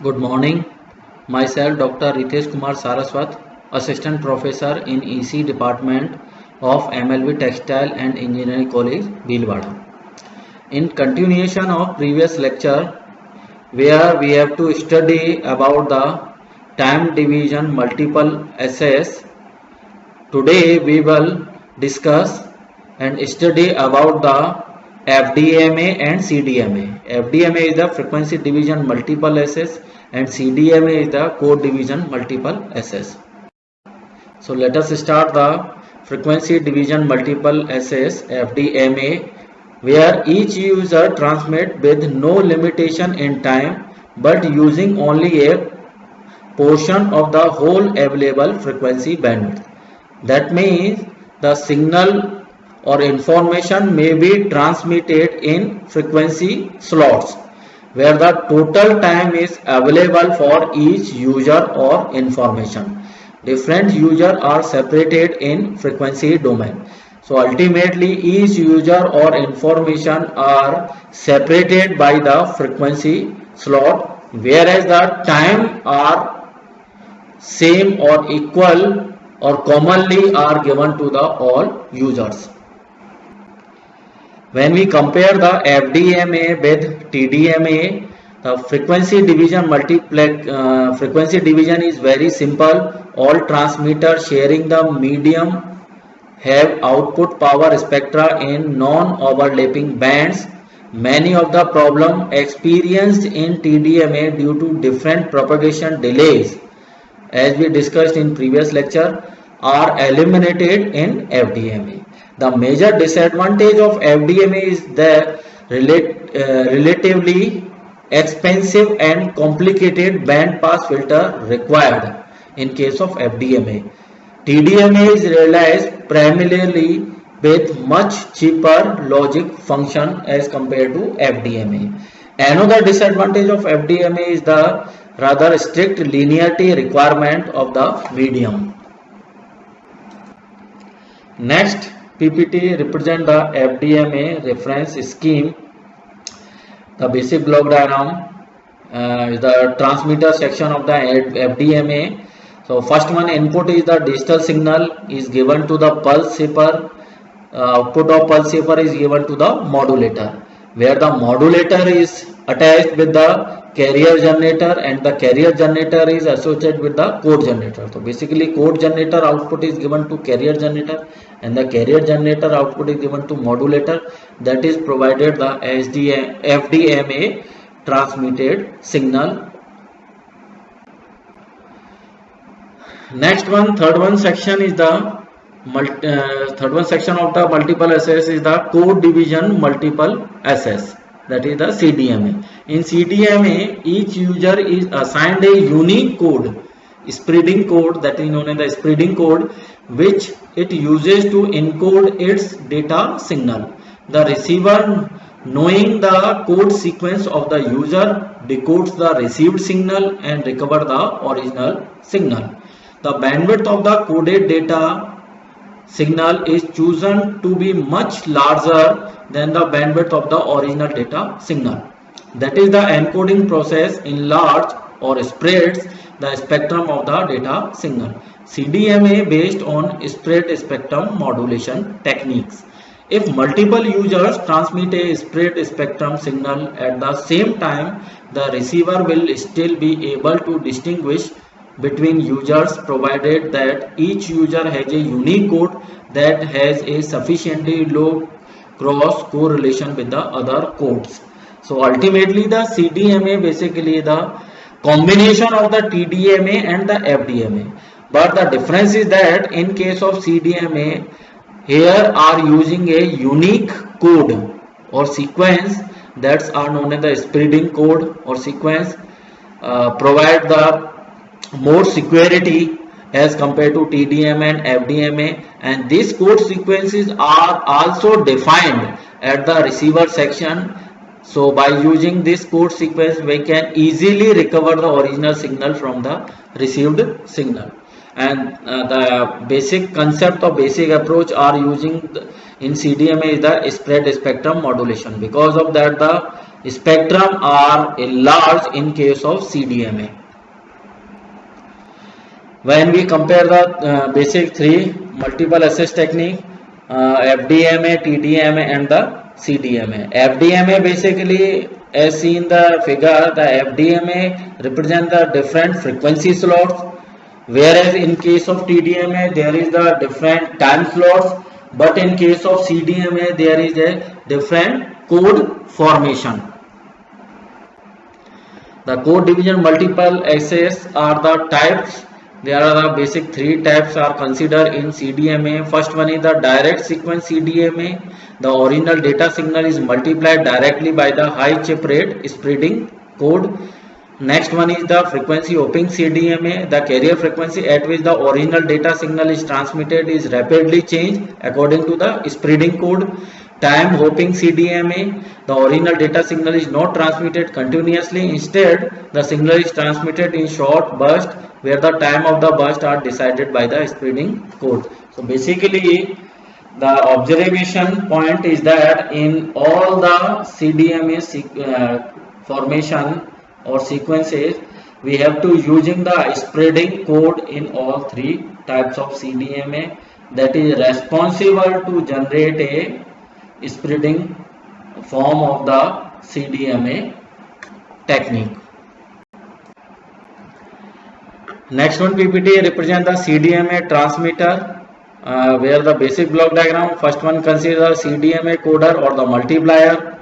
Good morning. Myself Dr. Ritesh Kumar Saraswat, Assistant Professor in EC Department of MLB Textile and Engineering College, Bhilwara. In continuation of previous lecture where we have to study about the time division multiple essays, today we will discuss and study about the FDMA and CDMA. FDMA is the frequency division multiple essays and CDMA is the code division multiple essays. So let us start the frequency division multiple essays FDMA, where each user transmit with no limitation in time but using only a portion of the whole available frequency bandwidth. That means the signal or information may be transmitted in frequency slots where the total time is available for each user or information. Different users are separated in frequency domain. So ultimately each user or information are separated by the frequency slot, whereas the time are same or equal or commonly are given to the all users. When we compare the FDMA with TDMA, the frequency division frequency division is very simple. All transmitters sharing the medium have output power spectra in non-overlapping bands. Many of the problems experienced in TDMA due to different propagation delays, as we discussed in previous lecture, are eliminated in FDMA. The major disadvantage of FDMA is the relatively expensive and complicated band pass filter required in case of FDMA. TDMA is realized primarily with much cheaper logic function as compared to FDMA. Another disadvantage of FDMA is the rather strict linearity requirement of the medium. Next, PPT represent the FDMA reference scheme. The basic block diagram is the transmitter section of the FDMA. So first one, input is the digital signal is given to the pulse shaper. Output of pulse shaper is given to the modulator, where the modulator is attached with the carrier generator and the carrier generator is associated with the code generator. So basically code generator output is given to carrier generator and the carrier generator output is given to modulator, that is provided the FDMA transmitted signal. Next one, third one section of the multiple essays is the code division multiple essays, that is the CDMA. In CDMA, each user is assigned a unique code, spreading code, that is known as the spreading code, which it uses to encode its data signal. The receiver, knowing the code sequence of the user, decodes the received signal and recovers the original signal. The bandwidth of the coded data signal is chosen to be much larger than the bandwidth of the original data signal. That is, the encoding process enlarges or spreads the spectrum of the data signal. CDMA based on spread spectrum modulation techniques. If multiple users transmit a spread spectrum signal at the same time, the receiver will still be able to distinguish between users, provided that each user has a unique code that has a sufficiently low cross correlation with the other codes. So ultimately the CDMA basically the combination of the TDMA and the FDMA. But the difference is that in case of CDMA, here are using a unique code or sequence that are known as the spreading code or sequence, provide the more security as compared to TDMA and FDMA, and these code sequences are also defined at the receiver section. So by using this code sequence, we can easily recover the original signal from the received signal. And the basic concept of basic approach are using in CDMA is the spread spectrum modulation. Because of that, the spectrum are large in case of CDMA. When we compare the basic three multiple access technique, FDMA, TDMA and the CDMA. FDMA basically, as seen the figure, the FDMA represent the different frequency slots, whereas in case of TDMA there is the different time slots, but in case of CDMA there is a different code formation. The code division multiple access are the types. There are the basic three types are considered in CDMA. First one is the direct sequence CDMA. The original data signal is multiplied directly by the high chip rate spreading code. Next one is the frequency hopping CDMA. The carrier frequency at which the original data signal is transmitted is rapidly changed according to the spreading code. Time hopping CDMA. The original data signal is not transmitted continuously. Instead, the signal is transmitted in short bursts where the time of the burst are decided by the spreading code. So basically, the observation point is that in all the CDMA formation or sequences, we have to using the spreading code in all three types of CDMA that is responsible to generate a spreading form of the CDMA technique. Next one PPT represent the CDMA transmitter, where the basic block diagram, first one considers CDMA coder or the multiplier,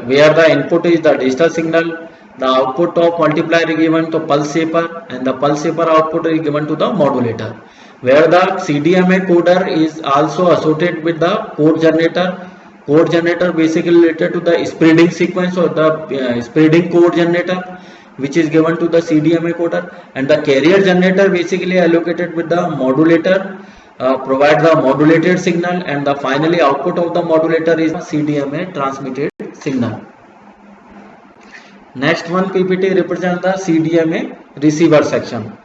where the input is the digital signal, the output of multiplier is given to pulse shaper and the pulse shaper output is given to the modulator, where the CDMA coder is also associated with the code generator. Code generator basically related to the spreading sequence or the spreading code generator, which is given to the CDMA coder, and the carrier generator basically allocated with the modulator, provide the modulated signal, and the finally output of the modulator is CDMA transmitted signal. Next one PPT represents the CDMA receiver section.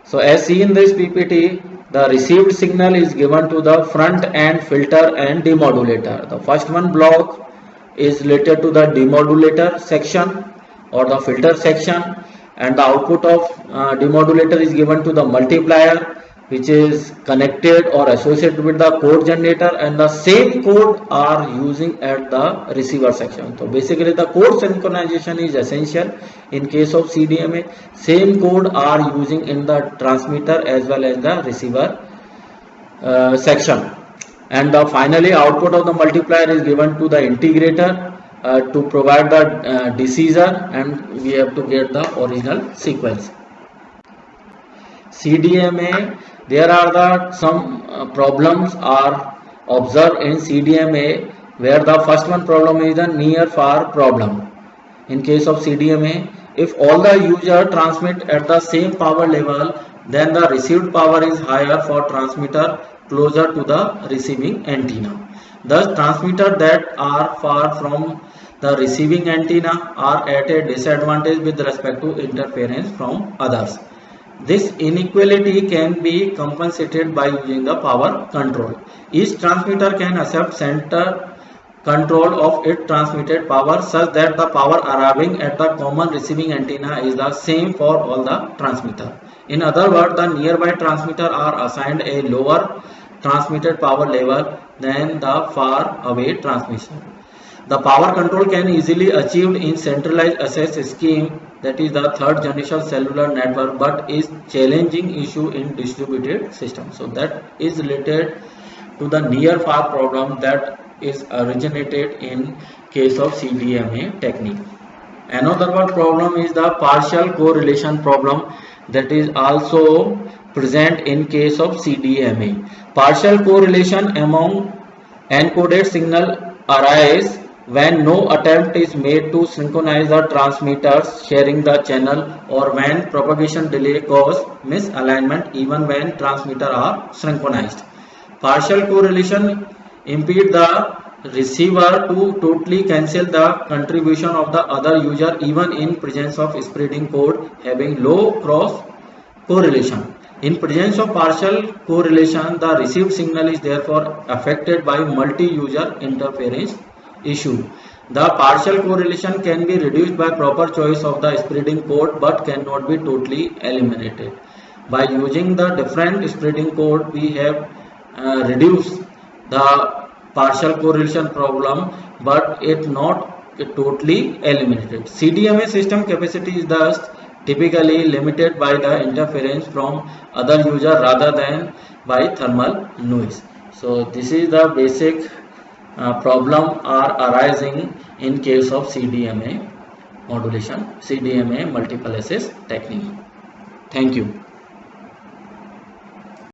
So as seen in this PPT, the received signal is given to the front end filter and demodulator. The first one block is related to the demodulator section or the filter section, and the output of demodulator is given to the multiplier, which is connected or associated with the code generator, and the same code are using at the receiver section. So basically the code synchronization is essential in case of CDMA. Same code are using in the transmitter as well as the receiver section, and the finally output of the multiplier is given to the integrator to provide the decisor, and we have to get the original sequence. CDMA, there are the some problems are observed in CDMA, where the first one problem is the near far problem. In case of CDMA, if all the user transmit at the same power level, then the received power is higher for transmitter closer to the receiving antenna. Thus, transmitters that are far from the receiving antenna are at a disadvantage with respect to interference from others. This inequality can be compensated by using the power control. Each transmitter can accept center control of its transmitted power such that the power arriving at the common receiving antenna is the same for all the transmitter. In other words, the nearby transmitter are assigned a lower transmitted power level than the far away transmission. The power control can easily achieved in centralized access scheme, that is the third generation cellular network, but is challenging issue in distributed system. So that is related to the near far problem that is originated in case of CDMA technique. Another problem is the partial correlation problem that is also present in case of CDMA. Partial correlation among encoded signal arise when no attempt is made to synchronize the transmitters sharing the channel, or when propagation delay cause misalignment even when transmitters are synchronized. Partial correlation impede the receiver to totally cancel the contribution of the other user even in presence of spreading code having low cross correlation. In presence of partial correlation, the received signal is therefore affected by multi-user interference issue. The partial correlation can be reduced by proper choice of the spreading code but cannot be totally eliminated. By using the different spreading code, we have reduced the partial correlation problem, but it not totally eliminated. CDMA system capacity is thus typically limited by the interference from other user rather than by thermal noise. So this is the basic problem are arising in case of CDMA modulation, CDMA multiple access technique. Thank you.